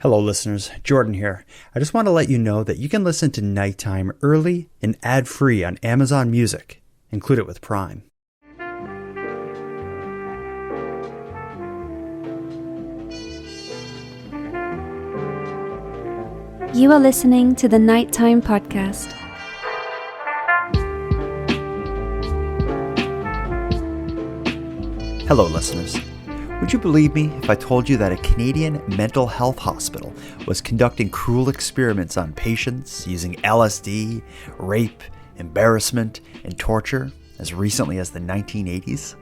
Hello listeners, Jordan here. I just want to let you know that you can listen to Nighttime early and ad-free on Amazon Music. Include it with Prime. You are listening to the Nighttime Podcast. Hello listeners. Would you believe me if I told you that a Canadian mental health hospital was conducting cruel experiments on patients using LSD, rape, embarrassment, and torture as recently as the 1980s?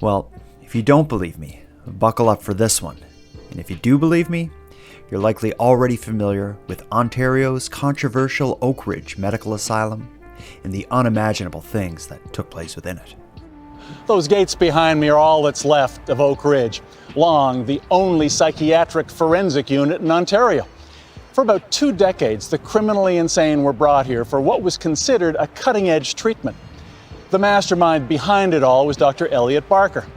Well, if you don't believe me, buckle up for this one. And if you do believe me, you're likely already familiar with Ontario's controversial Oak Ridge Medical Asylum and the unimaginable things that took place within it. Those gates behind me are all that's left of Oak Ridge, long the only psychiatric forensic unit in Ontario. For about 2 decades, the criminally insane were brought here for what was considered a cutting-edge treatment. The mastermind behind it all was Dr. Elliot Barker.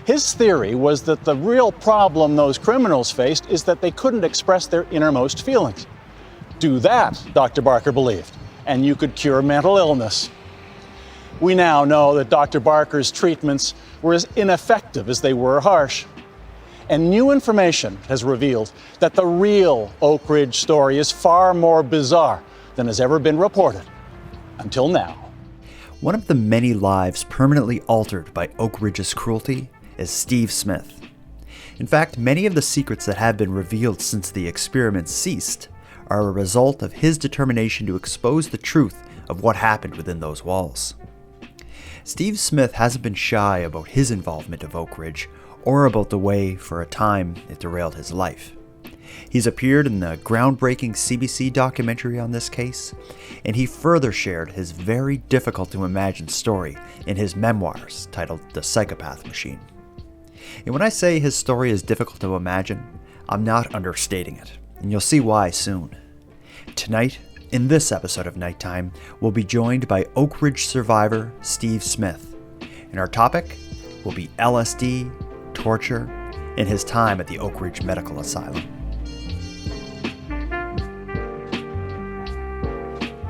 His theory was that the real problem those criminals faced is that they couldn't express their innermost feelings. Do that, Dr. Barker believed, and you could cure mental illness. We now know that Dr. Barker's treatments were as ineffective as they were harsh. And new information has revealed that the real Oak Ridge story is far more bizarre than has ever been reported until now. One of the many lives permanently altered by Oak Ridge's cruelty is Steve Smith. In fact, many of the secrets that have been revealed since the experiments ceased are a result of his determination to expose the truth of what happened within those walls. Steve Smith hasn't been shy about his involvement of Oak Ridge or about the way, for a time, it derailed his life. He's appeared in the groundbreaking CBC documentary on this case, and he further shared his very difficult-to-imagine story in his memoirs titled The Psychopath Machine. And when I say his story is difficult to imagine, I'm not understating it, and you'll see why soon. Tonight, in this episode of Nighttime, we'll be joined by Oak Ridge survivor Steve Smith, and our topic will be LSD, torture, and his time at the Oak Ridge Medical Asylum.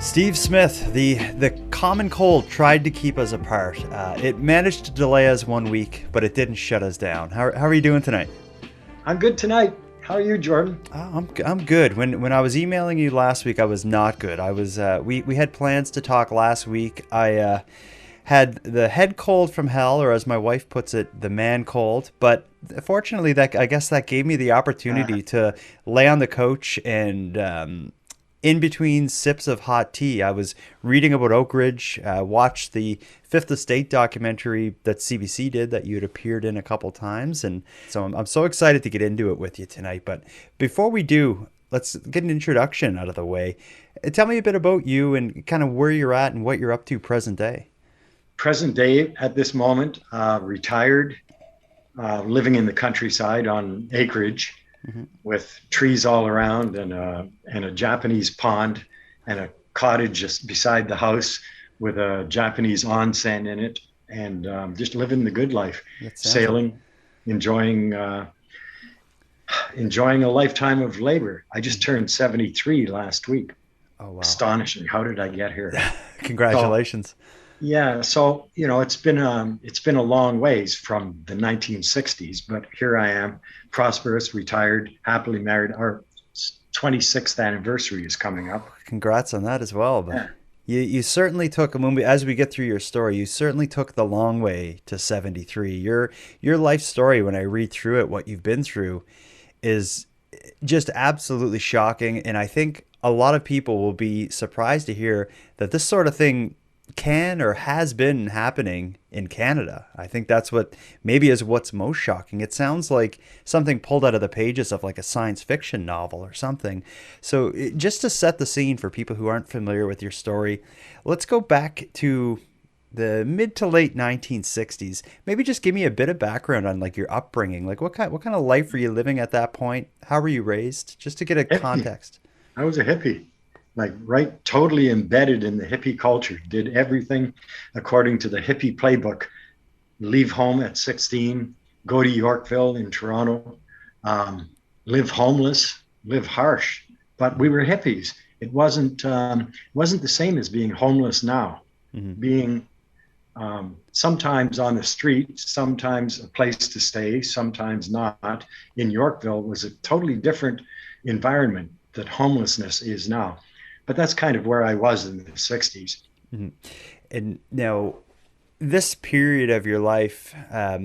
Steve Smith, the common cold tried to keep us apart. It managed to delay us 1 week, but it didn't shut us down. How are you doing tonight? I'm good tonight. How are you, Jordan? I'm good. When I was emailing you last week, I was not good. I was we had plans to talk last week. I had the head cold from hell, or as my wife puts it, the man cold. But fortunately, I guess that gave me the opportunity to lay on the couch and in between sips of hot tea, I was reading about Oak Ridge, watched the Fifth Estate documentary that CBC did that you had appeared in a couple times. And so I'm so excited to get into it with you tonight. But before we do, let's get an introduction out of the way. Tell me a bit about you and kind of where you're at and what you're up to present day. Present day at this moment, retired, living in the countryside on acreage. Mm-hmm. With trees all around and a Japanese pond and a cottage just beside the house with a Japanese onsen in it, and just living the good life, sailing, enjoying a lifetime of labor. I just turned 73 last week. Oh wow! Astonishing. How did I get here? Congratulations. So it's been a long ways from the 1960s, but here I am, prosperous, retired, happily married. Our 26th anniversary is coming up. Congrats on that as well. But you certainly took as we get through your story, you certainly took the long way to 73. Your life story, when I read through it, what you've been through, is just absolutely shocking. And I think a lot of people will be surprised to hear that this sort of thing can or has been happening in Canada. I think that's what maybe is what's most shocking. It sounds like something pulled out of the pages of like a science fiction novel or something. So just to set the scene for people who aren't familiar with your story, let's go back to the mid to late 1960s. Maybe just give me a bit of background on like your upbringing. Like what kind of life were you living at that point? How were you raised? Just to get a context. I was a hippie. Totally embedded in the hippie culture, did everything according to the hippie playbook. Leave home at 16, go to Yorkville in Toronto, live homeless, live harsh, but we were hippies. It wasn't the same as being homeless now. Being sometimes on the street, sometimes a place to stay, sometimes not. In Yorkville was a totally different environment that homelessness is now. But that's kind of where I was in the 60s. And now, this period of your life,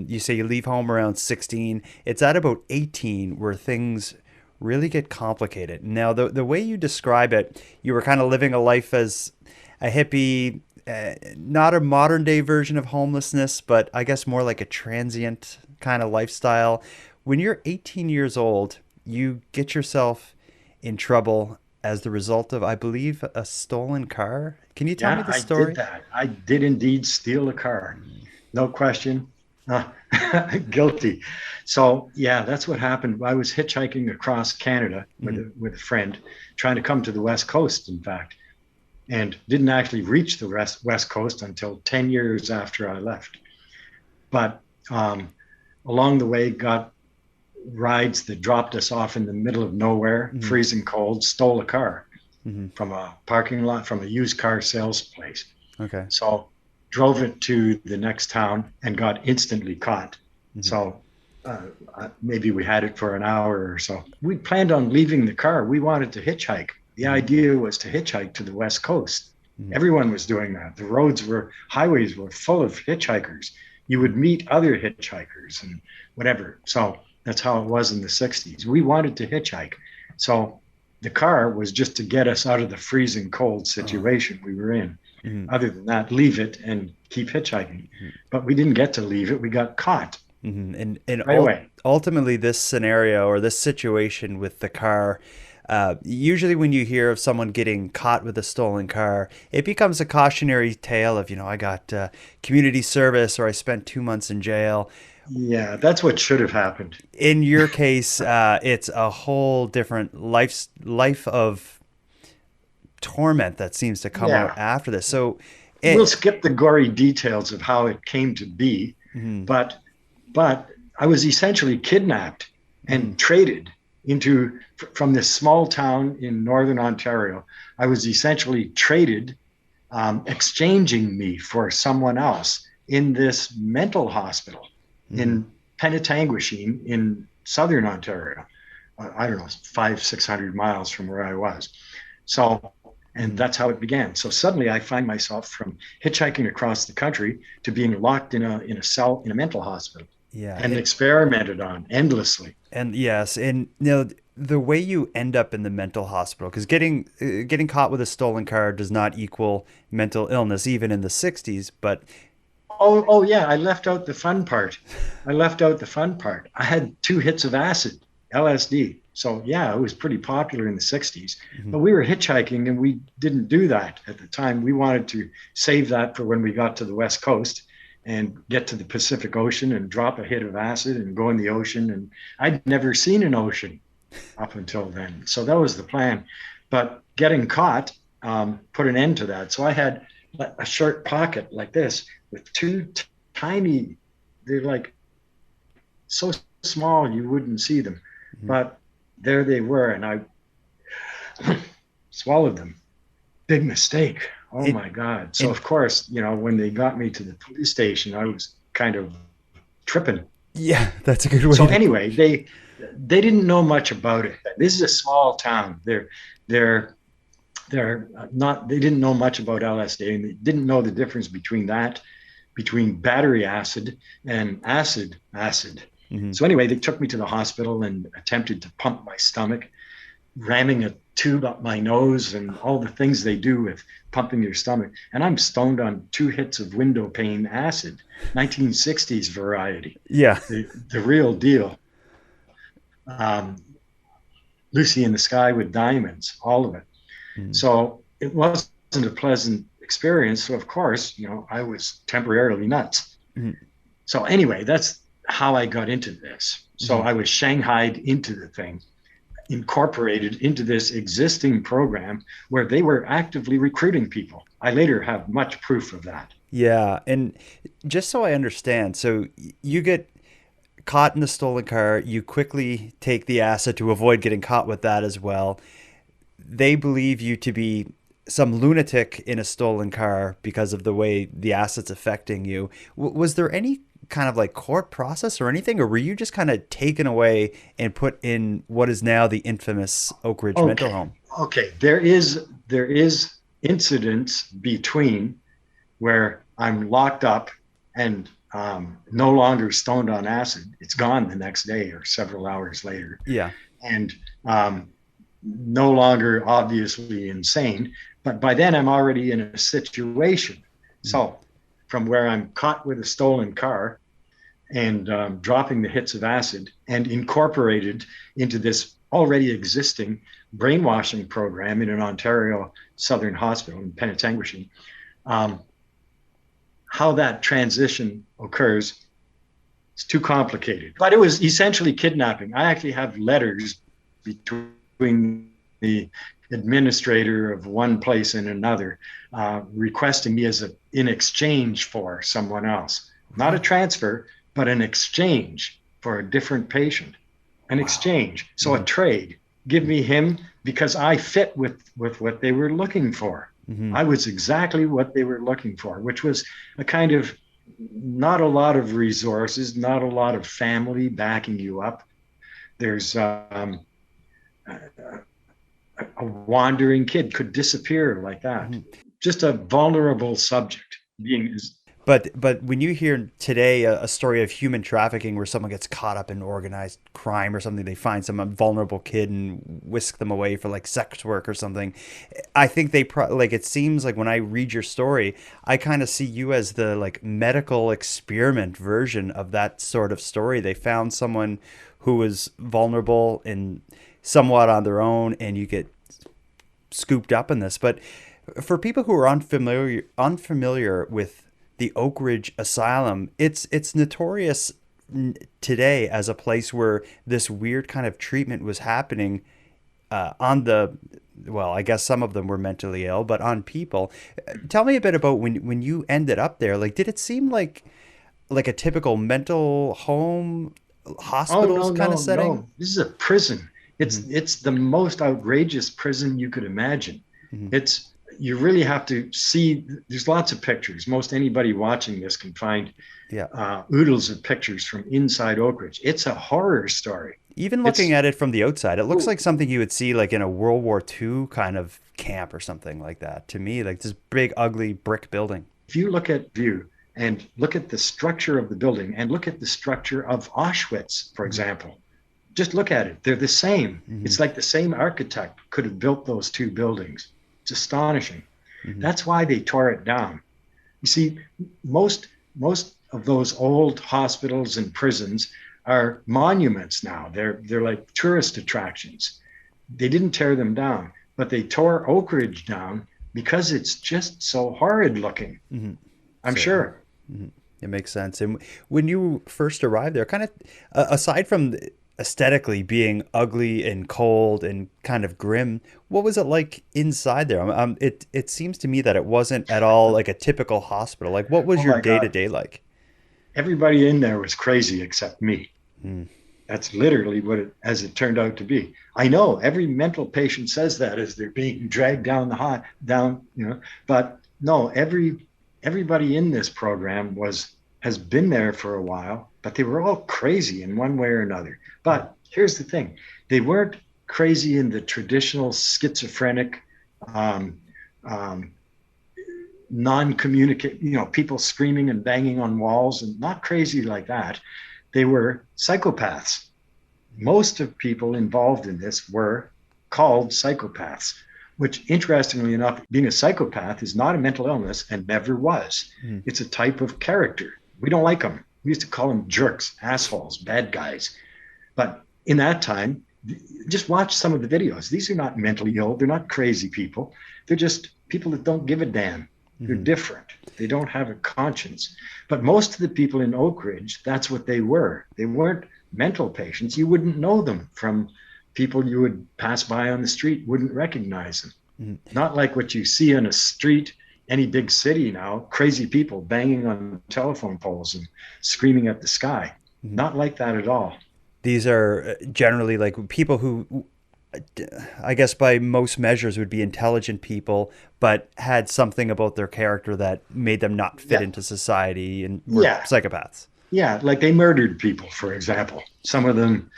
you say you leave home around 16. It's at about 18 where things really get complicated. Now, the way you describe it, you were kind of living a life as a hippie, not a modern day version of homelessness, but I guess more like a transient kind of lifestyle. When you're 18 years old, you get yourself in trouble as the result of, I believe, a stolen car. Can you tell me the story? I did that. I did indeed steal a car. No question. Guilty. So yeah, that's what happened. I was hitchhiking across Canada with a friend, trying to come to the West Coast, in fact, and didn't actually reach the West Coast until 10 years after I left. But along the way, got rides that dropped us off in the middle of nowhere, freezing cold, stole a car from a parking lot, from a used car sales place. Okay. So drove it to the next town and got instantly caught. So maybe we had it for an hour or so. We planned on leaving the car. We wanted to hitchhike. The idea was to hitchhike to the West Coast. Everyone was doing that. The highways were full of hitchhikers. You would meet other hitchhikers and whatever. So that's how it was in the 60s. We wanted to hitchhike. So the car was just to get us out of the freezing cold situation we were in. Other than that, leave it and keep hitchhiking. But we didn't get to leave it. We got caught. And right away. Ultimately, this scenario or this situation with the car, usually when you hear of someone getting caught with a stolen car, it becomes a cautionary tale of, I got community service or I spent 2 months in jail. Yeah, that's what should have happened. In your case, it's a whole different life of torment that seems to come out after this. So we'll skip the gory details of how it came to be, but I was essentially kidnapped and traded from this small town in northern Ontario. I was essentially traded, exchanging me for someone else in this mental hospital in Penetanguishene in southern Ontario. I don't know, 500-600 miles from where I was. So, and that's how it began. So suddenly I find myself from hitchhiking across the country to being locked in a cell in a mental hospital. Yeah. And experimented on endlessly. And yes, and the way you end up in the mental hospital, because getting caught with a stolen car does not equal mental illness, even in the 60s, but Oh yeah, I left out the fun part. I had 2 hits of acid, LSD. So yeah, it was pretty popular in the 60s. But we were hitchhiking and we didn't do that at the time. We wanted to save that for when we got to the West Coast and get to the Pacific Ocean and drop a hit of acid and go in the ocean. And I'd never seen an ocean up until then. So that was the plan. But getting caught put an end to that. So I had a short pocket like this with 2 tiny, they're like so small you wouldn't see them. But there they were, and I swallowed them. Big mistake. Oh my God. So of course, when they got me to the police station, I was kind of tripping. Yeah, that's a good way. So anyway, they didn't know much about it. This is a small town. They didn't know much about LSD, and they didn't know the difference between battery acid and acid. So anyway, they took me to the hospital and attempted to pump my stomach, ramming a tube up my nose and all the things they do with pumping your stomach. And I'm stoned on 2 hits of window pane acid, 1960s variety. Yeah. The real deal. Lucy in the Sky with Diamonds, all of it. So it wasn't a pleasant experience. So of course, I was temporarily nuts. So anyway, that's how I got into this. So I was shanghaied into the thing, incorporated into this existing program where they were actively recruiting people. I later have much proof of that. Yeah. And just so I understand, so you get caught in the stolen car. You quickly take the acid to avoid getting caught with that as well. They believe you to be some lunatic in a stolen car because of the way the acid's affecting you. Was there any kind of like court process or anything, or were you just kind of taken away and put in what is now the infamous Oak Ridge Mental Home? Okay, there is incidents between where I'm locked up and no longer stoned on acid. It's gone the next day or several hours later. Yeah. And no longer obviously insane, but by then I'm already in a situation. So from where I'm caught with a stolen car and dropping the hits of acid and incorporated into this already existing brainwashing program in an Ontario Southern hospital in Penetanguishene, how that transition occurs, it's too complicated. But it was essentially kidnapping. I actually have letters between the administrator of one place and another requesting me in exchange for someone else. Not a transfer, but an exchange for a different patient. An exchange. So a trade. Give me him because I fit with what they were looking for. I was exactly what they were looking for, which was a kind of not a lot of resources, not a lot of family backing you up. There's a wandering kid could disappear like that. Just a vulnerable subject being. But when you hear today a story of human trafficking where someone gets caught up in organized crime or something, they find some vulnerable kid and whisk them away for like sex work or something. I think they like, it seems like when I read your story, I kind of see you as the like medical experiment version of that sort of story. They found someone who was vulnerable and somewhat on their own, and you get scooped up in this. But for people who are unfamiliar with the Oak Ridge Asylum, it's notorious today as a place where this weird kind of treatment was happening well, I guess some of them were mentally ill, but on people. Tell me a bit about when you ended up there. Like, did it seem like a typical mental home, hospitals kind of setting? No. This is a prison. It's the most outrageous prison you could imagine. You really have to see, there's lots of pictures. Most anybody watching this can find oodles of pictures from inside Oak Ridge. It's a horror story. Even looking at it from the outside, it looks like something you would see like in a World War II kind of camp or something like that. To me, like this big, ugly brick building. If you look at view and look at the structure of the building and look at the structure of Auschwitz, for example, just look at it. They're the same. It's like the same architect could have built those two buildings. It's astonishing. That's why they tore it down. You see, most of those old hospitals and prisons are monuments now. They're like tourist attractions. They didn't tear them down, but they tore Oak Ridge down because it's just so horrid looking. I'm sure. It makes sense. And when you first arrived there, kind of aside from aesthetically being ugly and cold and kind of grim, what was it like inside there? It seems to me that it wasn't at all like a typical hospital. Like, what was your day-to-day like? Everybody in there was crazy except me. That's literally what as it turned out to be. I know every mental patient says that as they're being dragged down but no, everybody in this program has been there for a while, but they were all crazy in one way or another. But here's the thing. They weren't crazy in the traditional schizophrenic, non-communicate, people screaming and banging on walls, and not crazy like that. They were psychopaths. Most of people involved in this were called psychopaths, which interestingly enough, being a psychopath is not a mental illness and never was. It's a type of character. We don't like them. We used to call them jerks, assholes, bad guys. But in that time, just watch some of the videos. These are not mentally ill. They're not crazy people. They're just people that don't give a damn. They're different. They don't have a conscience. But most of the people in Oak Ridge, that's what they were. They weren't mental patients. You wouldn't know them from people you would pass by on the street, wouldn't recognize them. Not like what you see on a street, any big city now, crazy people banging on telephone poles and screaming at the sky. Not like that at all. These are generally like people who, I guess by most measures, would be intelligent people, but had something about their character that made them not fit Yeah. into society and were Yeah. psychopaths. Yeah. Like they murdered people, for example. Some of them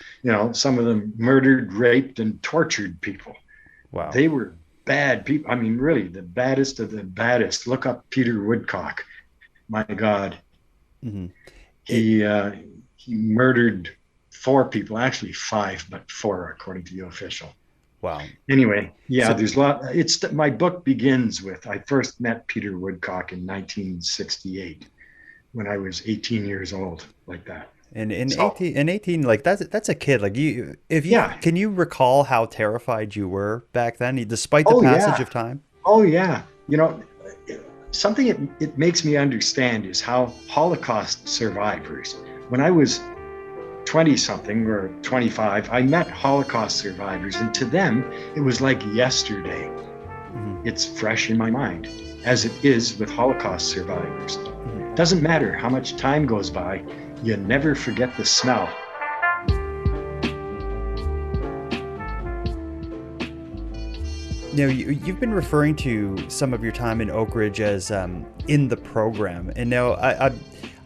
murdered, raped, and tortured people. Wow. They were bad people. I mean, really, the baddest of the baddest. Look up Peter Woodcock. My God, Hmm. he murdered four people, actually five, but four according to the official. Wow. Anyway, yeah, So, there's a lot. My book begins with I first met Peter Woodcock in 1968 when I was 18 years old, like that. and in So 18, like that's a kid. Like you, if you yeah, can you recall how terrified you were back then, despite the oh passage yeah, of time? oh yeah. Something it makes me understand is how Holocaust survivors, when I was 20 something or 25, I met Holocaust survivors, and to them, it was like yesterday. Hmm. It's fresh in my mind, as it is with Holocaust survivors. Hmm. Doesn't matter how much time goes by, you never forget the smell. Now, you've been referring to some of your time in Oak Ridge as in the program, and now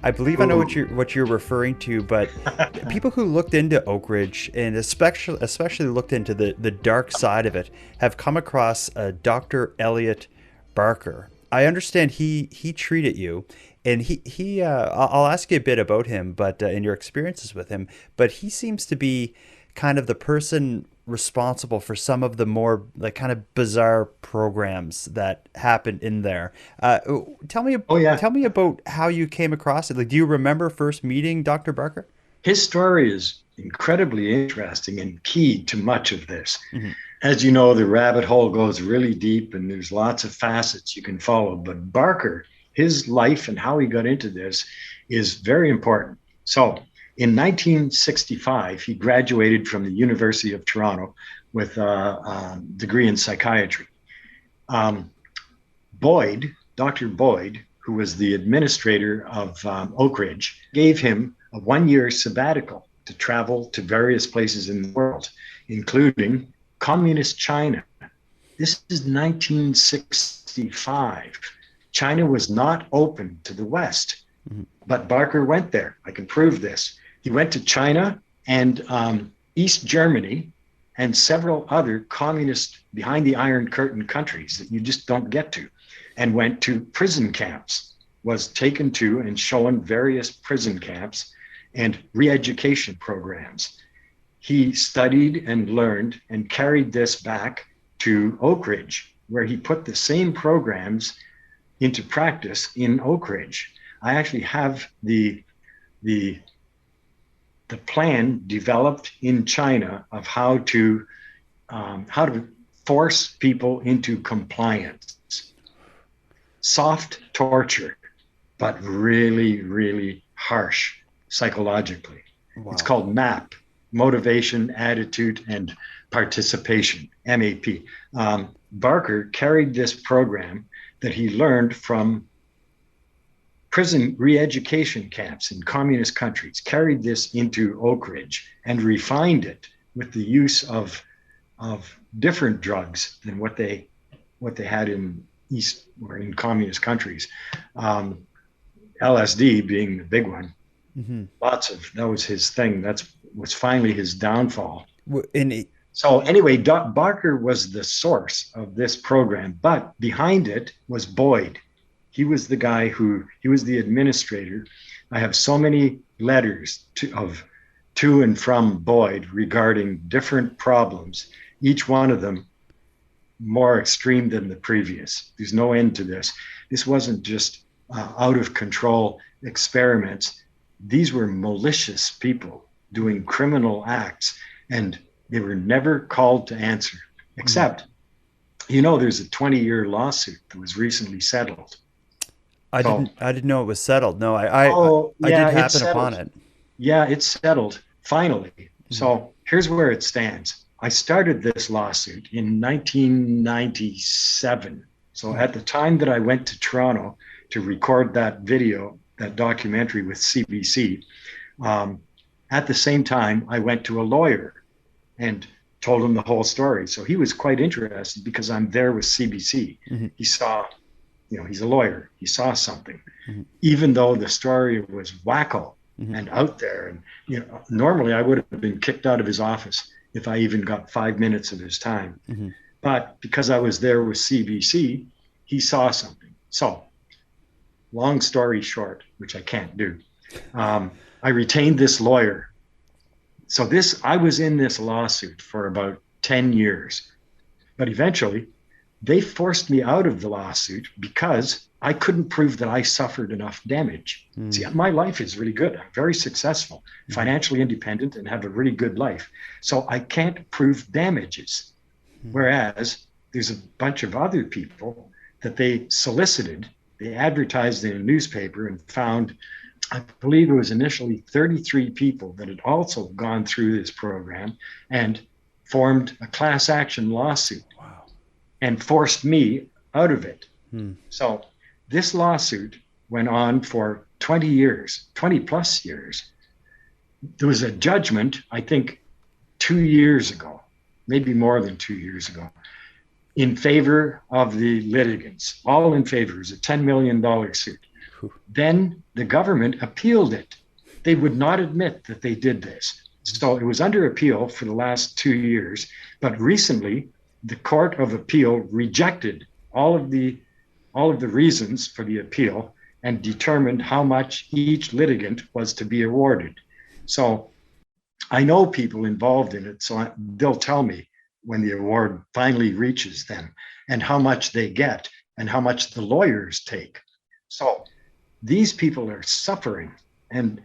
I believe I know what you're referring to. But people who looked into Oak Ridge and especially looked into the dark side of it have come across Dr. Elliot Barker. I understand he treated you, and I'll ask you a bit about him, but in your experiences with him. But he seems to be kind of the person responsible for some of the more like kind of bizarre programs that happened in there. Tell me, Oh yeah, tell me about how you came across it. Like, do you remember first meeting Dr. Barker? his story is incredibly interesting and key to much of this. Hmm. As you know, the rabbit hole goes really deep and there's lots of facets you can follow. But Barker, his life and how he got into this is very important. So in 1965, he graduated from the University of Toronto with a degree in psychiatry. Um, Dr. Boyd, who was the administrator of Oak Ridge, gave him a 1 year sabbatical to travel to various places in the world, including communist China. This is 1965. China was not open to the West, but Barker went there. I can prove this. He went to China and East Germany and several other communist behind the Iron Curtain countries that you just don't get to, and went to prison camps, was taken to and shown various prison camps and re-education programs. He studied and learned and carried this back to Oak Ridge, where he put the same programs into practice in Oak Ridge. I actually have the plan developed in China of how to force people into compliance. Soft torture, but really, really harsh psychologically. Wow. It's called MAP, Motivation, Attitude, and Participation, MAP. Barker carried this program that he learned from prison re-education camps in communist countries, carried this into Oak Ridge and refined it with the use of different drugs than what they had in East or in communist countries. LSD being the big one. Mm-hmm. That was his thing. Was finally his downfall. And So anyway, Barker was the source of this program, but behind it was Boyd. He was the guy he was the administrator. I have so many letters to and from Boyd regarding different problems, each one of them more extreme than the previous. There's no end to this. This wasn't just out of control experiments. These were malicious people doing criminal acts, and they were never called to answer, except, there's a 20-year lawsuit that was recently settled. I didn't know it was settled. No, I did happen upon it. Yeah, it's settled finally. Mm-hmm. So here's where it stands. I started this lawsuit in 1997. So at the time that I went to Toronto to record that video, that documentary with CBC, at the same time, I went to a lawyer and told him the whole story. So he was quite interested because I'm there with CBC. Mm-hmm. He saw, he's a lawyer. He saw something, Mm-hmm. even though the story was wacko Mm-hmm. and out there. And, normally I would have been kicked out of his office if I even got 5 minutes of his time. Mm-hmm. But because I was there with CBC, he saw something. So long story short, which I can't do, I retained this lawyer. So I was in this lawsuit for about 10 years, but eventually they forced me out of the lawsuit because I couldn't prove that I suffered enough damage. See, my life is really good. I'm very successful, financially independent, and have a really good life. So I can't prove damages. Whereas there's a bunch of other people that they solicited, they advertised in a newspaper and found, I believe it was initially 33 people that had also gone through this program and formed a class action lawsuit. Wow. And forced me out of it. Hmm. So this lawsuit went on for 20 plus years. There was a judgment, I think 2 years ago, maybe more than 2 years ago, in favor of the litigants, all in favor. It was a $10 million suit. Then the government appealed it. They would not admit that they did this. So it was under appeal for the last 2 years, but recently the Court of Appeal rejected all of the reasons for the appeal and determined how much each litigant was to be awarded. So I know people involved in it, so they'll tell me when the award finally reaches them and how much they get and how much the lawyers take. So these people are suffering, and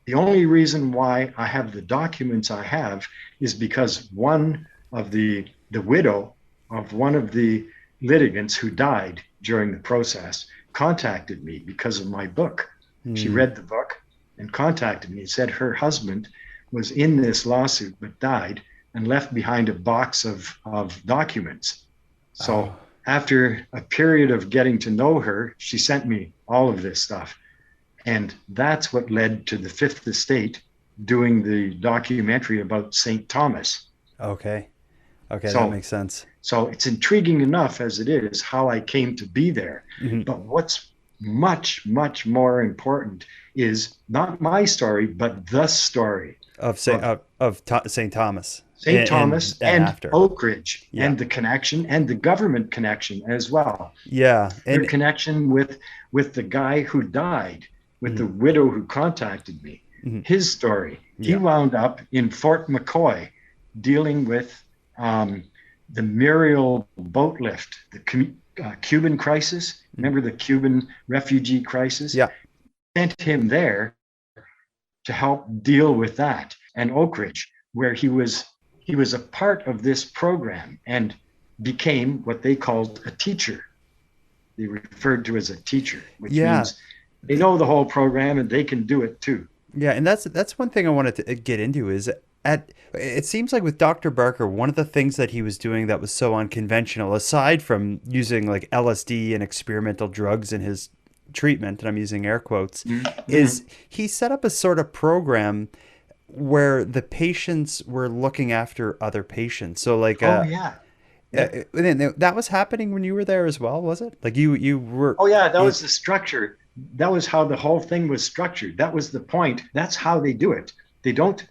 the only reason why I have the documents I have is because one of the widow of one of the litigants who died during the process contacted me because of my book. She read the book and contacted me and said her husband was in this lawsuit but died and left behind a box of documents. So after a period of getting to know her, she sent me all of this stuff. And that's what led to the Fifth Estate doing the documentary about St. Thomas. Okay, so, that makes sense. So it's intriguing enough as it is how I came to be there. Mm-hmm. But what's much, much more important is not my story, but the story of St. Thomas. St. Thomas and after. Oak Ridge, and the connection and the government connection as well. Yeah. And the connection with the guy who died, with the widow who contacted me, his story. He wound up in Fort McCoy dealing with the Muriel boat lift, the Cuban crisis. Remember the Cuban refugee crisis? Yeah. Sent him there to help deal with that. And Oak Ridge, where he was a part of this program and became what they called a teacher. They referred to as a teacher, which means they know the whole program and they can do it too. Yeah, and that's one thing I wanted to get into is it seems like with Dr. Barker, one of the things that he was doing that was so unconventional, aside from using like LSD and experimental drugs in his treatment, and I'm using air quotes, is he set up a sort of program where the patients were looking after other patients. So like, that was happening when you were there as well, was it? Like you were. Oh yeah, that was the structure. That was how the whole thing was structured. That was the point. That's how they do it. They don't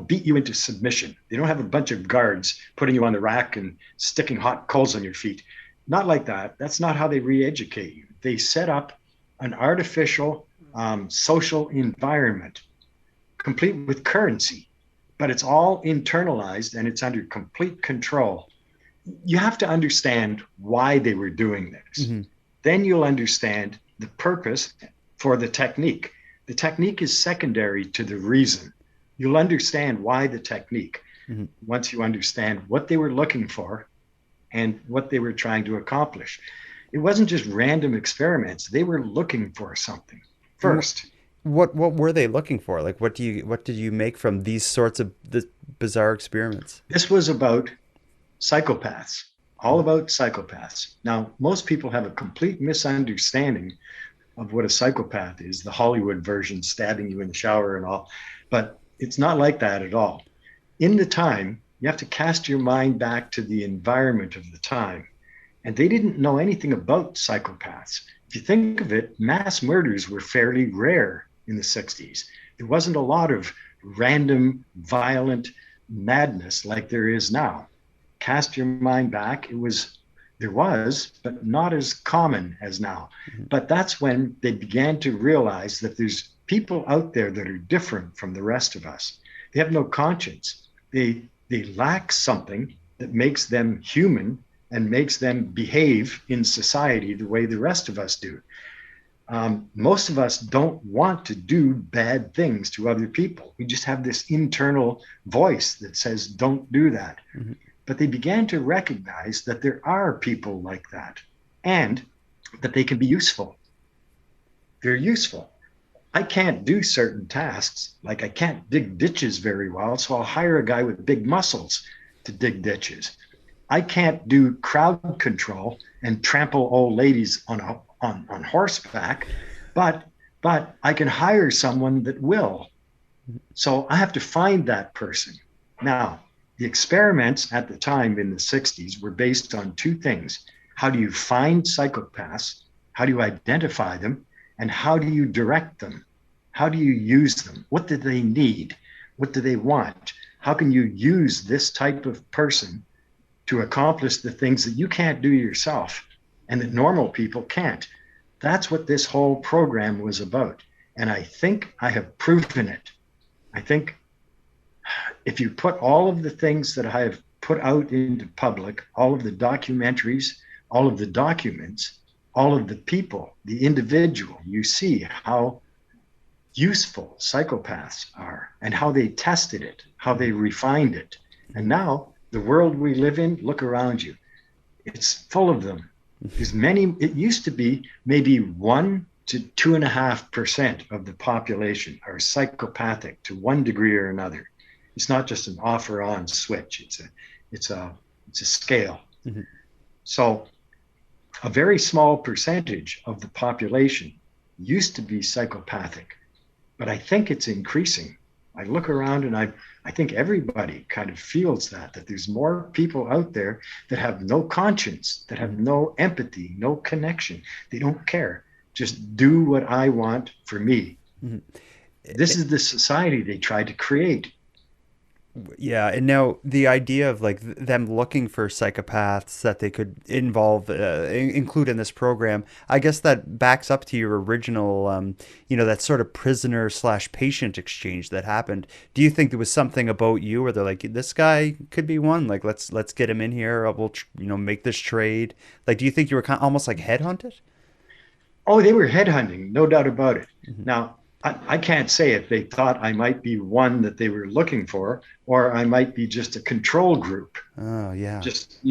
beat you into submission. They don't have a bunch of guards putting you on the rack and sticking hot coals on your feet. Not like that. That's not how they re-educate you. They set up an artificial social environment, complete with currency, but it's all internalized and it's under complete control. You have to understand why they were doing this. Then you'll understand the purpose for the technique. The technique is secondary to the reason. You'll understand why the technique once you understand what they were looking for and what they were trying to accomplish. It wasn't just random experiments. They were looking for something first. What were they looking for? Like, what did you make from these sorts of bizarre experiments? This was about psychopaths, all about psychopaths. Now, most people have a complete misunderstanding of what a psychopath is, the Hollywood version, stabbing you in the shower and all. But it's not like that at all. In the time, you have to cast your mind back to the environment of the time. And they didn't know anything about psychopaths. If you think of it, mass murders were fairly rare in the 60s. There wasn't a lot of random, violent madness like there is now. Cast your mind back, there was, but not as common as now. But that's when they began to realize that there's people out there that are different from the rest of us. They have no conscience. They lack something that makes them human and makes them behave in society the way the rest of us do. Most of us don't want to do bad things to other people. We just have this internal voice that says, don't do that. Mm-hmm. But they began to recognize that there are people like that and that they can be useful. They're useful. I can't do certain tasks, like I can't dig ditches very well, so I'll hire a guy with big muscles to dig ditches. I can't do crowd control and trample old ladies on horseback, but I can hire someone that will. So I have to find that person. Now, the experiments at the time in the 60s were based on two things. How do you find psychopaths? How do you identify them? And how do you direct them? How do you use them? What do they need? What do they want? How can you use this type of person to accomplish the things that you can't do yourself and that normal people can't? That's what this whole program was about. And I think I have proven it. I think if you put all of the things that I have put out into public, all of the documentaries, all of the documents, all of the people, the individual, you see how useful psychopaths are and how they tested it, how they refined it. And now the world we live in, look around you. It's full of them. There's many. It used to be maybe 1 to 2.5% of the population are psychopathic to one degree or another. It's not just an off or on switch. It's a scale. Mm-hmm. So a very small percentage of the population used to be psychopathic, but I think it's increasing. I look around and I think everybody kind of feels that there's more people out there that have no conscience, that have no empathy, no connection. They don't care. Just do what I want for me. Mm-hmm. This is the society they tried to create. Yeah, and now the idea of like them looking for psychopaths that they could include in this program, I guess that backs up to your original, that sort of prisoner/patient exchange that happened. Do you think there was something about you where they're like, this guy could be one, like let's get him in here, we'll make this trade? Like, do you think you were kind of almost like headhunted? Oh, they were headhunting, no doubt about it. Mm-hmm. Now, I can't say if they thought I might be one that they were looking for, or I might be just a control group. Oh, yeah. Just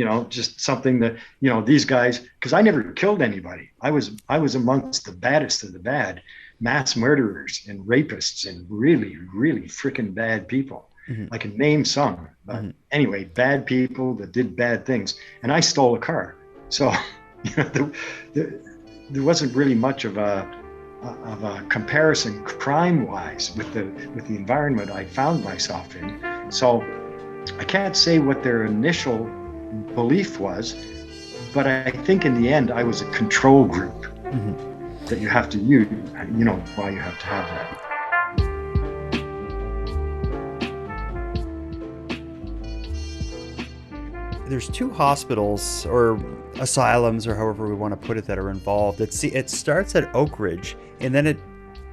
something that, these guys, because I never killed anybody. I was amongst the baddest of the bad, mass murderers and rapists and really, really freaking bad people. Mm-hmm. I can name some, but anyway, bad people that did bad things. And I stole a car. So, there wasn't really much of a comparison crime-wise with the environment I found myself in. So I can't say what their initial belief was, but I think in the end I was a control group that you have to use, why you have to have that. There's two hospitals or asylums, or however we want to put it, that are involved. It starts at Oak Ridge, and then it,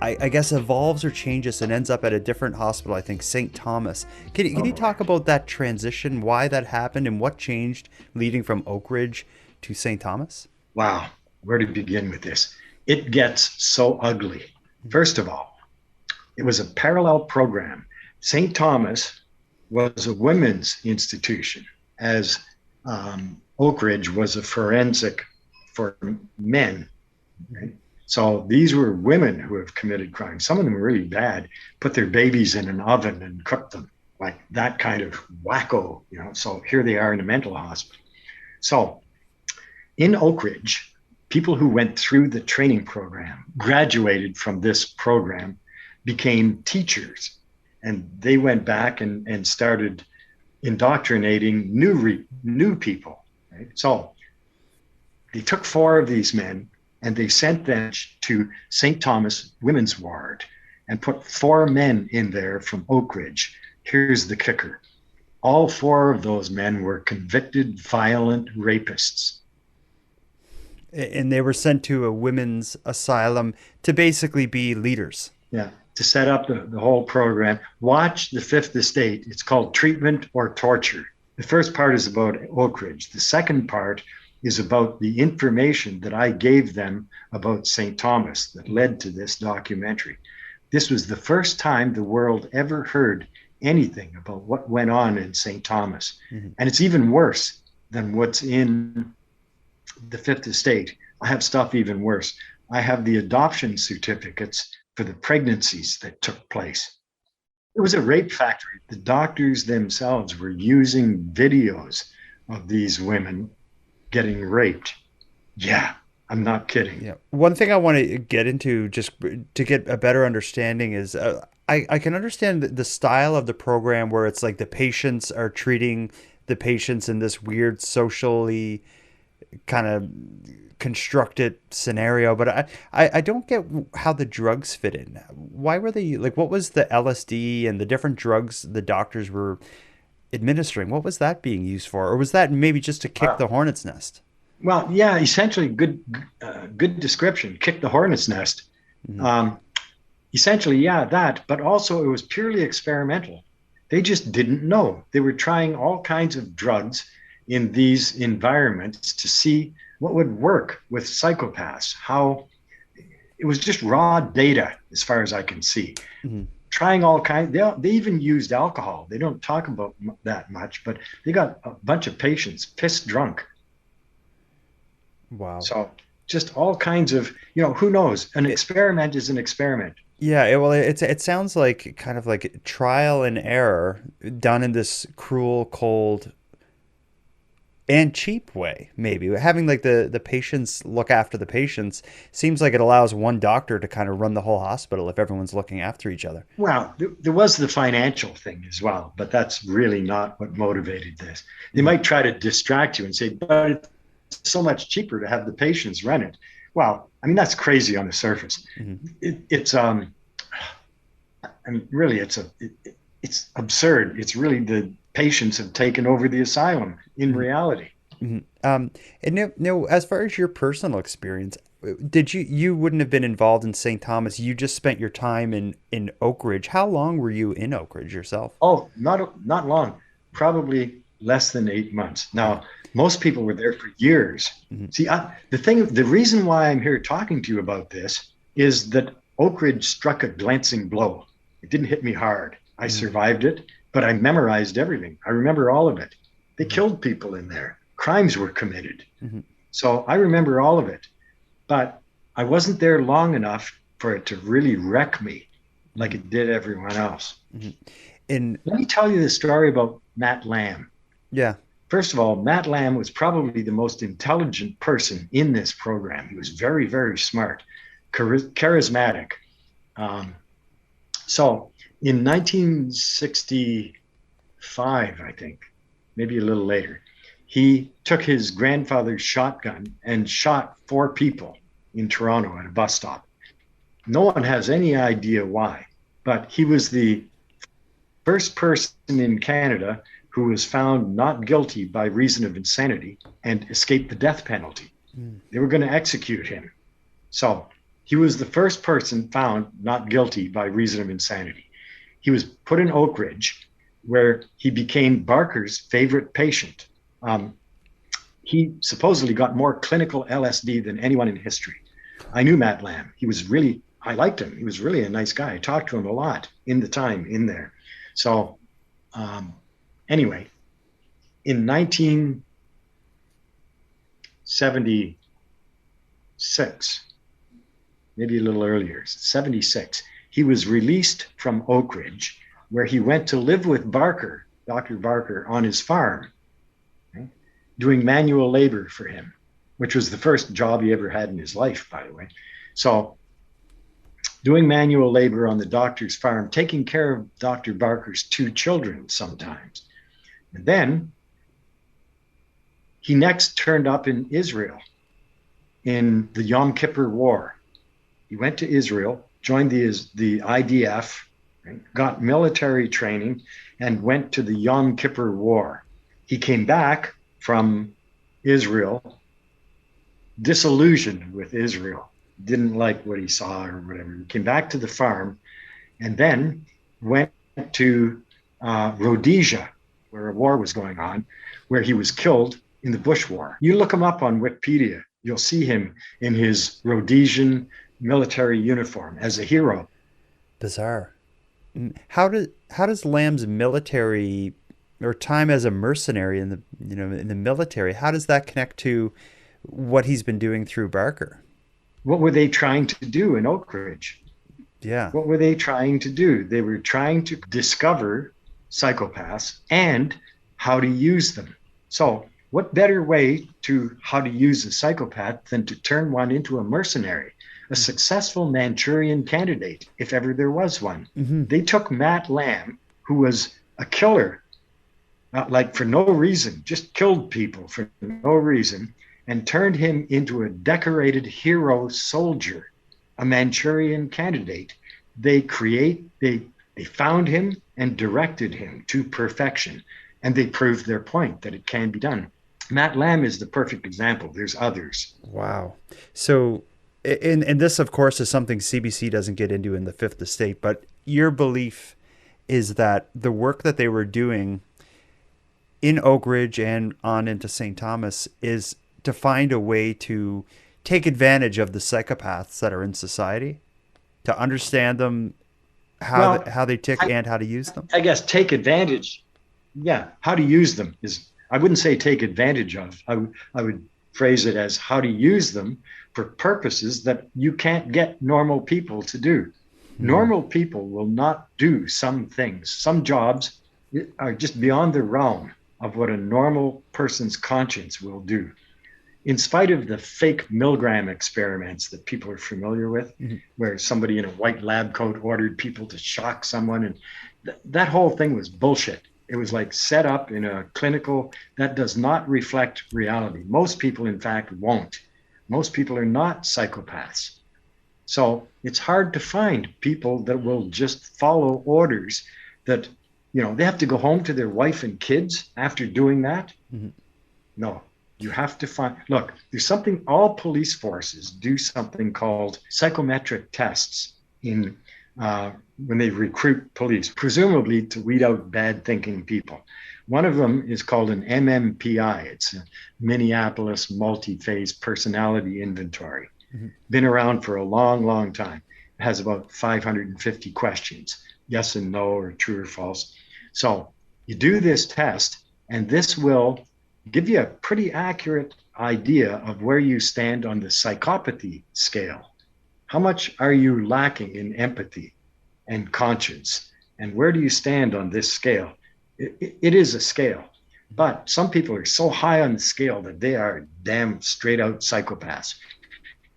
I guess, evolves or changes and ends up at a different hospital, I think St. Thomas. Can you talk about that transition, why that happened, and what changed leading from Oak Ridge to St. Thomas? Wow, where to begin with this? It gets so ugly. First of all, it was a parallel program. St. Thomas was a women's institution, as Oak Ridge was a forensic for men. Right? So these were women who have committed crimes. Some of them were really bad, put their babies in an oven and cooked them, like that kind of wacko, So here they are in a mental hospital. So in Oak Ridge, people who went through the training program, graduated from this program, became teachers. And they went back and started indoctrinating new people. Right? So they took 4 of these men and they sent them to St. Thomas Women's Ward and put 4 men in there from Oak Ridge. Here's the kicker. All 4 of those men were convicted violent rapists. And they were sent to a women's asylum to basically be leaders. Yeah, to set up the whole program. Watch The Fifth Estate. It's called Treatment or Torture. The first part is about Oak Ridge. The second part is about the information that I gave them about St. Thomas that led to this documentary. This was the first time the world ever heard anything about what went on in St. Thomas. Mm-hmm. And it's even worse than what's in The Fifth Estate. I have stuff even worse. I have the adoption certificates for the pregnancies that took place. It was a rape factory. The doctors themselves were using videos of these women getting raped. Yeah, I'm not kidding. Yeah. One thing I want to get into just to get a better understanding is I can understand the style of the program where it's like the patients are treating the patients in this weird socially kind of constructed scenario, but I don't get how the drugs fit in. Why were they like, what was the LSD and the different drugs the doctors were administering? What was that being used for? Or was that maybe just to kick the hornet's nest? Well, yeah, essentially good description, kick the hornet's nest. Mm-hmm. Essentially, yeah, that, but also it was purely experimental. They just didn't know. They were trying all kinds of drugs in these environments to see what would work with psychopaths. How it was just raw data, as far as I can see. Mm-hmm. Trying all kinds. They even used alcohol. They don't talk about that much, but they got a bunch of patients pissed drunk. Wow. So just all kinds of, who knows? An experiment is an experiment. Yeah, it sounds like kind of like trial and error done in this cruel, cold, and cheap way. Maybe having like the patients look after the patients seems like it allows one doctor to kind of run the whole hospital if everyone's looking after each other. Well, there was the financial thing as well, but that's really not what motivated this. They might try to distract you and say, but it's so much cheaper to have the patients run it. Well, I mean, that's crazy on the surface. Mm-hmm. It's absurd. It's really the patients have taken over the asylum in reality. Mm-hmm. And now, as far as your personal experience, you wouldn't have been involved in St. Thomas. You just spent your time in Oak Ridge. How long were you in Oak Ridge yourself? Oh, not long. Probably less than 8 months. Now, most people were there for years. Mm-hmm. See, the reason why I'm here talking to you about this is that Oak Ridge struck a glancing blow. It didn't hit me hard. I survived it, but I memorized everything. I remember all of it. They killed people in there. Crimes were committed. Mm-hmm. So I remember all of it, but I wasn't there long enough for it to really wreck me like it did everyone else. Mm-hmm. Let me tell you the story about Matt Lamb. Yeah. First of all, Matt Lamb was probably the most intelligent person in this program. He was very, very smart, charismatic. So in 1965, I think, maybe a little later, he took his grandfather's shotgun and shot 4 people in Toronto at a bus stop. No one has any idea why, but he was the first person in Canada who was found not guilty by reason of insanity and escaped the death penalty. They were going to execute him. So he was the first person found not guilty by reason of insanity. He was put in Oak Ridge, where he became Barker's favorite patient. He supposedly got more clinical LSD than anyone in history. I knew Matt Lamb. I liked him. He was really a nice guy. I talked to him a lot in the time in there. So anyway, in 1976, maybe a little earlier, 76, he was released from Oak Ridge, where he went to live with Barker, Dr. Barker, on his farm, doing manual labor for him. which was the first job he ever had in his life, by the way. So doing manual labor on the doctor's farm, taking care of Dr. Barker's 2 children sometimes. And then he next turned up in Israel in the Yom Kippur War. He went to Israel, joined the IDF, right, got military training, and went to the Yom Kippur War. He came back from Israel disillusioned with Israel, didn't like what he saw or whatever. He came back to the farm and then went to Rhodesia, where a war was going on, where he was killed in the Bush War. You look him up on Wikipedia, you'll see him in his Rhodesian military uniform as a hero. Bizarre. How does Lamb's military or time as a mercenary in the military, how does that connect to what he's been doing through Barker? What were they trying to do in Oak Ridge? Yeah. What were they trying to do? They were trying to discover psychopaths and how to use them. So what better way to how to use a psychopath than to turn one into a mercenary, a successful Manchurian candidate, if ever there was one. Mm-hmm. They took Matt Lamb, who was a killer, like for no reason, just killed people for no reason, and turned him into a decorated hero soldier, a Manchurian candidate. They found him and directed him to perfection, and they proved their point that it can be done. Matt Lamb is the perfect example. There's others. Wow. So, and this, of course, is something CBC doesn't get into in the Fifth Estate, but your belief is that the work that they were doing in Oak Ridge and on into St. Thomas is to find a way to take advantage of the psychopaths that are in society, to understand them, how they tick and how to use them. I guess take advantage. Yeah. How to use them is, I wouldn't say take advantage of. I would phrase it as how to use them for purposes that you can't get normal people to do. Normal people will not do some things. Some jobs are just beyond the realm of what a normal person's conscience will do. In spite of the fake Milgram experiments that people are familiar with, where somebody in a white lab coat ordered people to shock someone, and that whole thing was bullshit. It was like set up in a clinical, that does not reflect reality. Most people, in fact, won't. Most people are not psychopaths. So it's hard to find people that will just follow orders that, they have to go home to their wife and kids after doing that. Mm-hmm. No, you have to find, look, there's something, all police forces do something called psychometric tests in when they recruit police, presumably to weed out bad thinking people. One of them is called an MMPI. It's a Minneapolis multi-phase personality inventory. Mm-hmm. Been around for a long, long time. It has about 550 questions, yes and no, or true or false. So you do this test, and this will give you a pretty accurate idea of where you stand on the psychopathy scale. How much are you lacking in empathy and conscience? And where do you stand on this scale? It is a scale, but some people are so high on the scale that they are damn straight out psychopaths.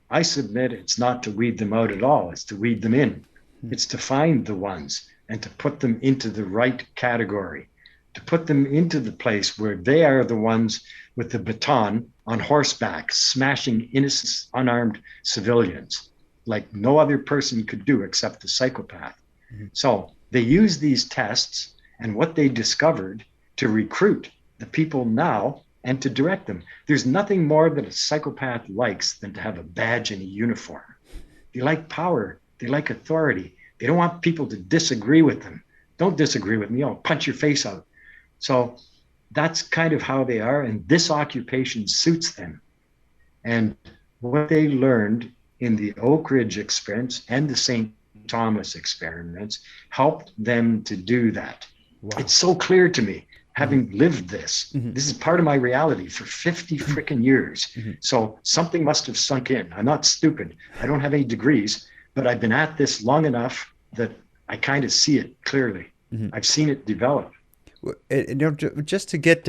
I submit it's not to weed them out at all. It's to weed them in. It's to find the ones and to put them into the right category, to put them into the place where they are the ones with the baton on horseback, smashing innocent, unarmed civilians like no other person could do except the psychopath. Mm-hmm. So they use these tests and what they discovered to recruit the people now and to direct them. There's nothing more that a psychopath likes than to have a badge and a uniform. They like power. They like authority. They don't want people to disagree with them. Don't disagree with me. I'll punch your face out. So that's kind of how they are. And this occupation suits them. And what they learned in the Oak Ridge experience and the St. Thomas experiments helped them to do that. Wow. It's so clear to me, having lived this. Mm-hmm. This is part of my reality for 50 freaking years. Mm-hmm. So something must have sunk in. I'm not stupid. I don't have any degrees, but I've been at this long enough that I kind of see it clearly. Mm-hmm. I've seen it develop. Just to get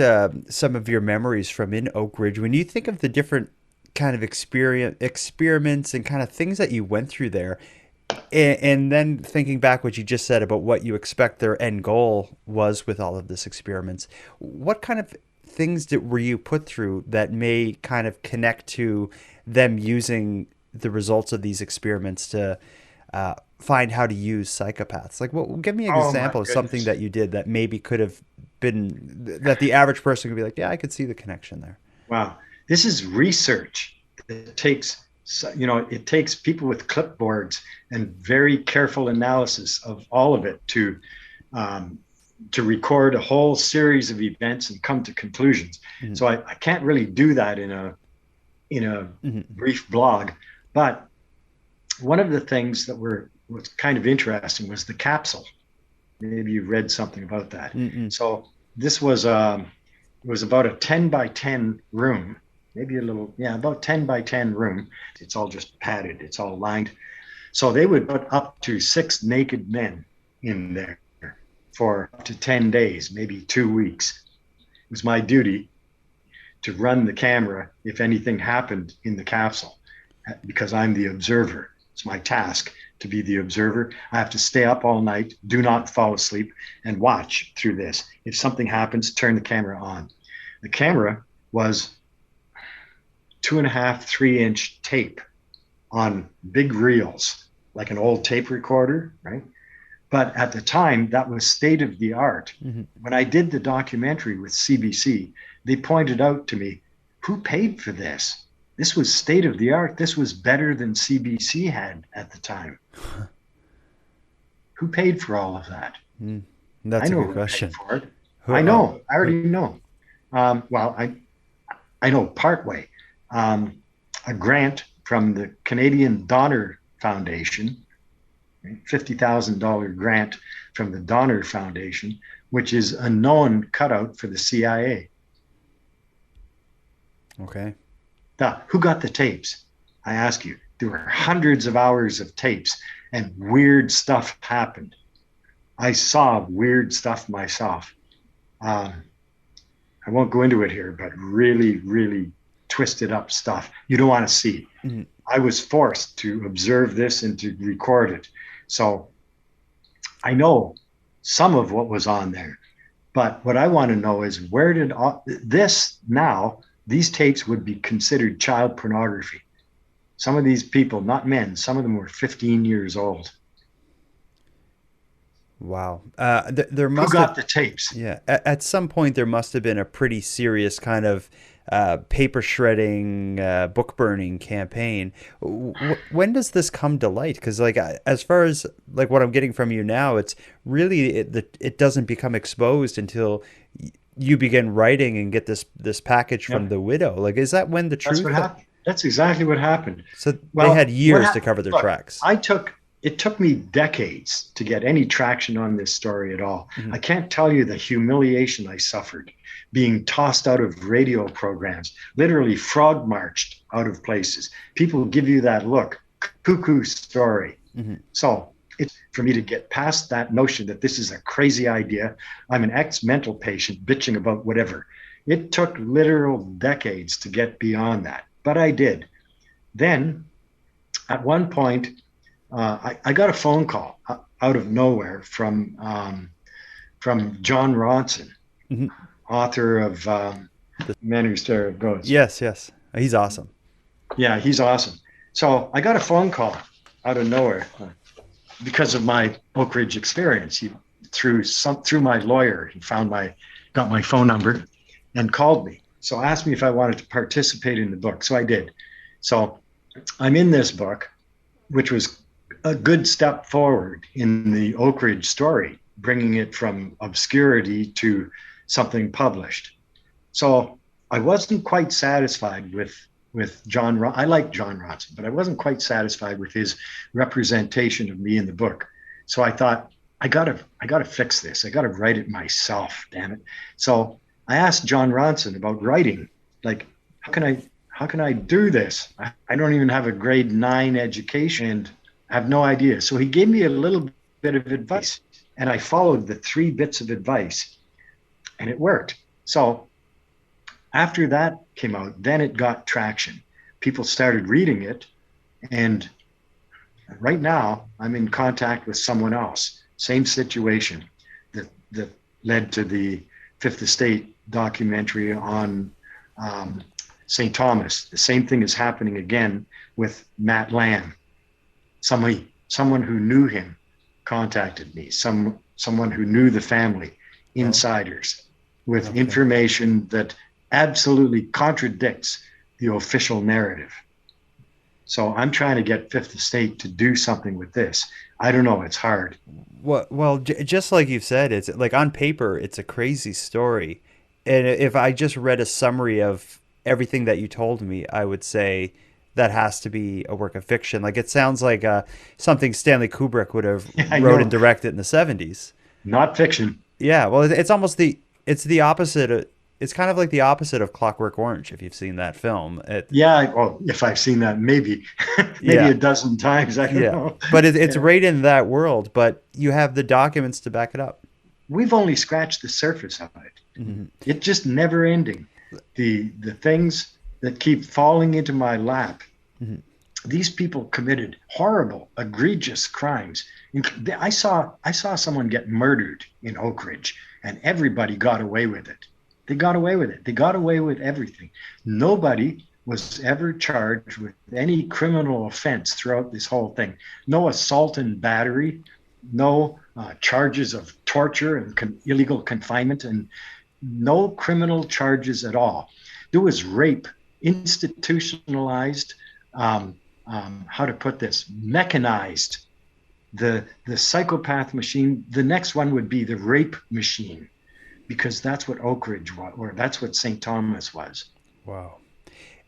some of your memories from in Oak Ridge, when you think of the different kind of experiments and kind of things that you went through there. And then thinking back what you just said about what you expect their end goal was with all of this experiments, what kind of things were you put through that may kind of connect to them using the results of these experiments to find how to use psychopaths? Like, give me an example of something that you did that maybe could have been, that the average person could be like, yeah, I could see the connection there. Wow. This is research. It takes people with clipboards and very careful analysis of all of it to record a whole series of events and come to conclusions. Mm-hmm. So I can't really do that in a mm-hmm. brief blog. But one of the things that was kind of interesting was the capsule. Maybe you read something about that. Mm-mm. So this was it was about a 10 by 10 room. Maybe about 10 by 10 room. It's all just padded. It's all lined. So they would put up to 6 naked men in there for up to 10 days, maybe 2 weeks. It was my duty to run the camera if anything happened in the capsule, because I'm the observer. It's my task to be the observer. I have to stay up all night, do not fall asleep, and watch through this. If something happens, turn the camera on. The camera was 2.5, 3-inch tape on big reels, like an old tape recorder, right? But at the time, that was state of the art. Mm-hmm. When I did the documentary with CBC, they pointed out to me, who paid for this? This was state of the art. This was better than CBC had at the time. Who paid for all of that? That's a good question. For it. I know. I already know. Well, I know partway. A grant from the Canadian Donner Foundation, $50,000 grant from the Donner Foundation, which is a known cutout for the CIA. Okay. Who got the tapes? I ask you. There were hundreds of hours of tapes, and weird stuff happened. I saw weird stuff myself. I won't go into it here, but really, really twisted up stuff. You don't want to see. Mm-hmm. I was forced to observe this and to record it. So I know some of what was on there, but what I want to know is where did these tapes would be considered child pornography. Some of these people, not men, some of them were 15 years old. Wow. There must Who got the tapes? Yeah. At some point, there must have been a pretty serious kind of paper shredding, book burning campaign. When does this come to light? Because as far as like what I'm getting from you now, it's really it doesn't become exposed until you begin writing and get this package from the widow. Like, is that when the truth? That's what happened. That's exactly what happened. So they had years to cover their tracks. It took me decades to get any traction on this story at all. Mm-hmm. I can't tell you the humiliation I suffered being tossed out of radio programs, literally frog marched out of places. People give you that look, cuckoo story. Mm-hmm. So it's for me to get past that notion that this is a crazy idea. I'm an ex-mental patient bitching about whatever. It took literal decades to get beyond that, but I did. Then at one point, I got a phone call out of nowhere from John Ronson, mm-hmm. author of The Man Who Stared at Ghosts. Yes. He's awesome. Yeah, he's awesome. So I got a phone call out of nowhere because of my Oak Ridge experience. Through my lawyer, he got my phone number and called me. So asked me if I wanted to participate in the book. So I did. So I'm in this book, which was a good step forward in the Oak Ridge story, bringing it from obscurity to something published. So I wasn't quite satisfied with John. I like John Ronson, but I wasn't quite satisfied with his representation of me in the book. So I thought, I gotta fix this. I gotta write it myself, damn it. So I asked John Ronson about writing. Like, how can I do this? I don't even have a grade 9 education and have no idea. So he gave me a little bit of advice, and I followed the 3 bits of advice, and it worked. So after that came out, then it got traction. people started reading it. And right now, I'm in contact with someone else, same situation that led to the Fifth Estate documentary on St. Thomas. The same thing is happening again with Matt Lamb. Someone who knew him contacted me, someone who knew the family, insiders, with information that absolutely contradicts the official narrative. So I'm trying to get Fifth Estate to do something with this. I don't know. It's hard. Well, just like you've said, it's like on paper, it's a crazy story. And if I just read a summary of everything that you told me, I would say that has to be a work of fiction. Like it sounds like something Stanley Kubrick would have wrote and directed in the 70s. Not fiction. Yeah, well, it's almost it's the opposite. It's kind of like the opposite of Clockwork Orange, if you've seen that film. Well, if I've seen that, maybe a dozen times. I don't know. But it's right in that world, but you have the documents to back it up. We've only scratched the surface of it. Mm-hmm. It's just never ending. The things that keep falling into my lap. Mm-hmm. These people committed horrible, egregious crimes. I saw someone get murdered in Oak Ridge, and everybody got away with it. They got away with it. They got away with everything. Nobody was ever charged with any criminal offense throughout this whole thing. No assault and battery, no charges of torture and illegal confinement, and no criminal charges at all. There was rape, institutionalized, how to put this, mechanized. The psychopath machine. The next one would be the rape machine, because that's what Oak Ridge was, or that's what St. Thomas was. Wow.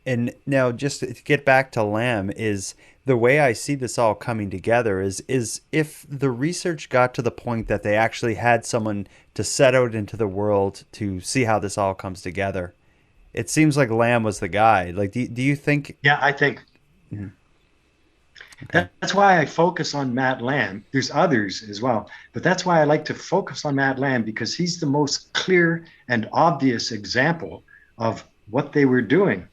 And now just to get back to Lamb, is the way I see this all coming together is if the research got to the point that they actually had someone to set out into the world to see how this all comes together, it seems like Lamb was the guy. Like, do you think? Yeah, I think. Mm-hmm. Okay. That's why I focus on Matt Lamb. There's others as well, but that's why I like to focus on Matt Lamb, because he's the most clear and obvious example of what they were doing.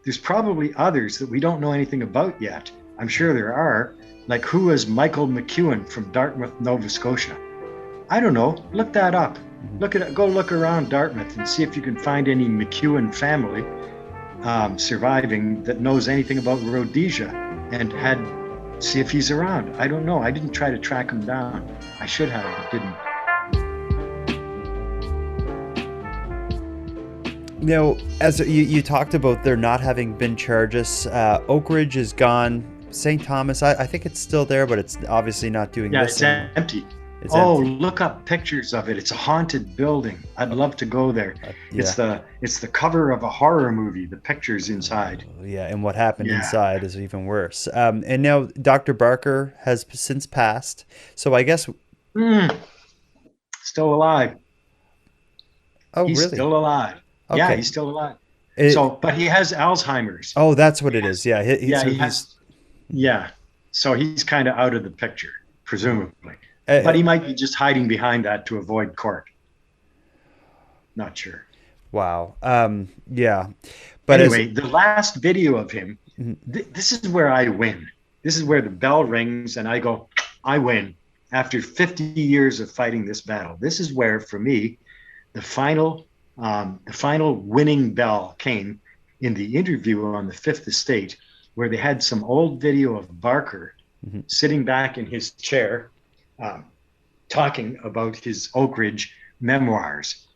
There's probably others that we don't know anything about yet. I'm sure there are. Like, who was Michael McEwen from Dartmouth, Nova Scotia? I don't know. Look that up. Go look around Dartmouth and see if you can find any McEwen family surviving that knows anything about Rhodesia and see if he's around. I don't know. I didn't try to track him down. I should have, but didn't. Now, as you talked about there not having been charges, Oak Ridge is gone. St. Thomas, I think it's still there, but it's obviously not doing this. Yeah, it's empty. It's empty. Look up pictures of it. It's a haunted building. I'd love to go there. It's the cover of a horror movie, the pictures inside. Yeah, and what happened inside is even worse. And now Dr. Barker has since passed. So I guess... Still alive. Oh, he's really? Still alive. Okay. Yeah, he's still alive. But he has Alzheimer's. Oh, that's what it is. Yeah. So he's kind of out of the picture, presumably. But he might be just hiding behind that to avoid court. Not sure. Wow. Yeah. But anyway, the last video of him, this is where I win. This is where the bell rings and I go, I win. After 50 years of fighting this battle, this is where, for me, the final winning bell came in the interview on the Fifth Estate, where they had some old video of Barker sitting back in his chair, talking about his Oak Ridge memoirs.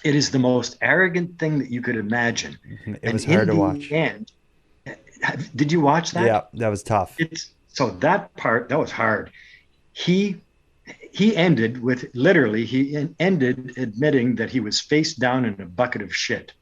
It is the most arrogant thing that you could imagine. It was hard to watch. Did you watch that? Yeah, that was tough. That was hard. He ended admitting that he was face down in a bucket of shit.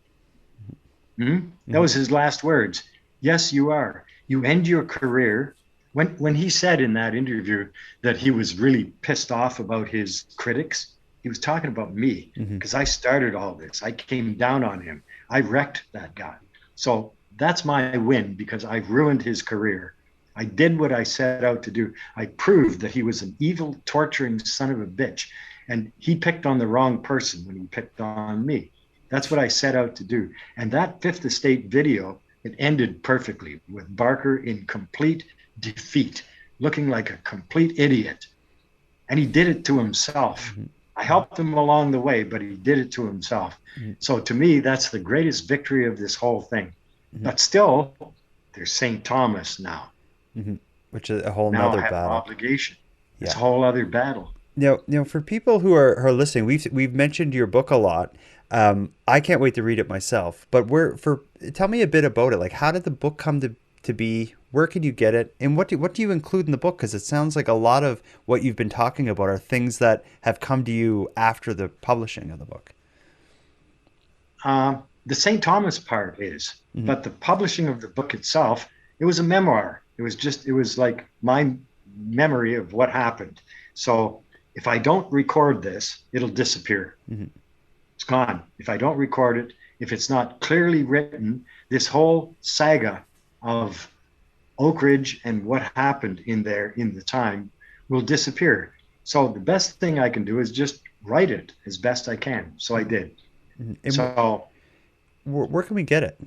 That was his last words. Yes, you are. You end your career. When he said in that interview that he was really pissed off about his critics, he was talking about me, because I started all this. I came down on him. I wrecked that guy. So that's my win, because I ruined his career. I did what I set out to do. I proved that he was an evil, torturing son of a bitch. And he picked on the wrong person when he picked on me. That's what I set out to do. And that Fifth Estate video, It ended perfectly with Barker in complete defeat, looking like a complete idiot. And he did it to himself. I helped him along the way, but he did it to himself. So to me, that's the greatest victory of this whole thing. But still, there's St. Thomas now. Which is a whole now nother I have battle. An obligation. It's a whole other battle. Now, for people who are listening, we've mentioned your book a lot. I can't wait to read it myself. But tell me a bit about it. Like, how did the book come to be? Where can you get it? And what do you include in the book? Because it sounds like a lot of what you've been talking about are things that have come to you after the publishing of the book. The St. Thomas part is, but the publishing of the book itself, it was a memoir. It was like my memory of what happened. So if I don't record this, it'll disappear. It's gone. If I don't record it, if it's not clearly written, this whole saga of Oak Ridge and what happened in there in the time will disappear. So the best thing I can do is just write it as best I can. So I did. So where can we get it?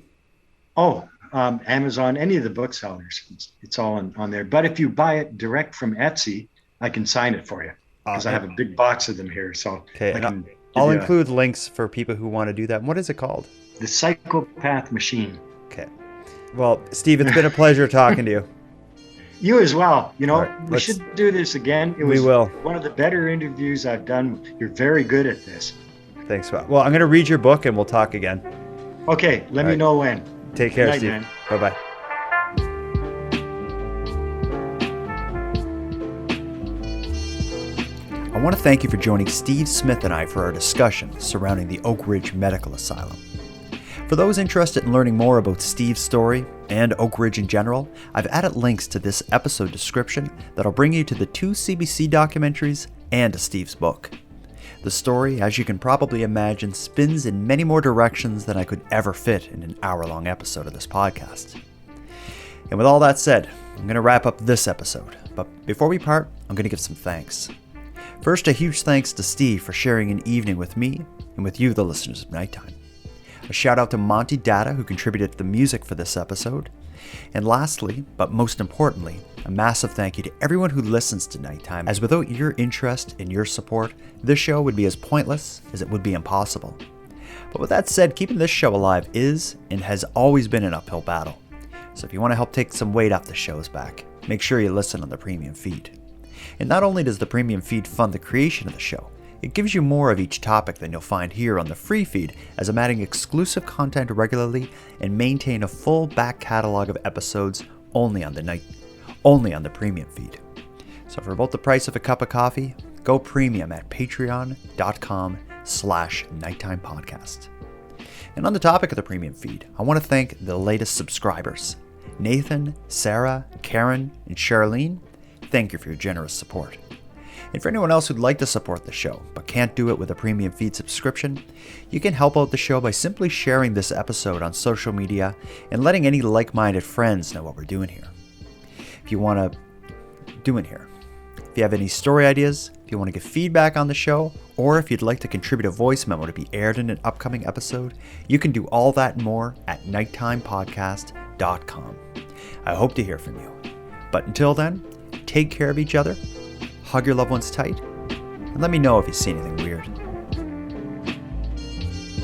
Amazon, any of the booksellers, it's all on there. But if you buy it direct from Etsy, I can sign it for you because I have a big box of them here. So I'll include links for people who want to do that. And what is it called? The Psychopath Machine. Okay. Well, Steve, it's been a pleasure talking to you. You as well. We should do this again. We will. One of the better interviews I've done. You're very good at this. Thanks. Well, I'm going to read your book and we'll talk again. Okay. Let me know when. Take care, Good night, Steve. man. Bye-bye. I want to thank you for joining Steve Smith and I for our discussion surrounding the Oak Ridge Medical Asylum. For those interested in learning more about Steve's story and Oak Ridge in general, I've added links to this episode description that'll bring you to the 2 CBC documentaries and to Steve's book. The story, as you can probably imagine, spins in many more directions than I could ever fit in an hour-long episode of this podcast. And with all that said, I'm going to wrap up this episode. But before we part, I'm going to give some thanks. First, a huge thanks to Steve for sharing an evening with me and with you, the listeners of Nighttime. A shout out to Monty, Datta, who contributed the music for this episode. And lastly, but most importantly, a massive thank you to everyone who listens to Nighttime, as without your interest and your support, this show would be as pointless as it would be impossible. But with that said, keeping this show alive is and has always been an uphill battle. So if you want to help take some weight off the show's back, make sure you listen on the premium feed. And not only does the premium feed fund the creation of the show, it gives you more of each topic than you'll find here on the free feed, as I'm adding exclusive content regularly and maintain a full back catalog of episodes only on the premium feed. So for about the price of a cup of coffee, go premium at patreon.com/nighttimepodcast. And on the topic of the premium feed, I want to thank the latest subscribers. Nathan, Sarah, Karen, and Charlene, thank you for your generous support. And for anyone else who'd like to support the show, but can't do it with a premium feed subscription, you can help out the show by simply sharing this episode on social media and letting any like-minded friends know what we're doing here. If you have any story ideas, if you want to give feedback on the show, or if you'd like to contribute a voice memo to be aired in an upcoming episode, you can do all that and more at nighttimepodcast.com. I hope to hear from you. But until then, take care of each other, hug your loved ones tight, and let me know if you see anything weird.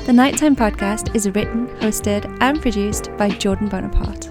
The Nighttime Podcast is written, hosted, and produced by Jordan Bonaparte.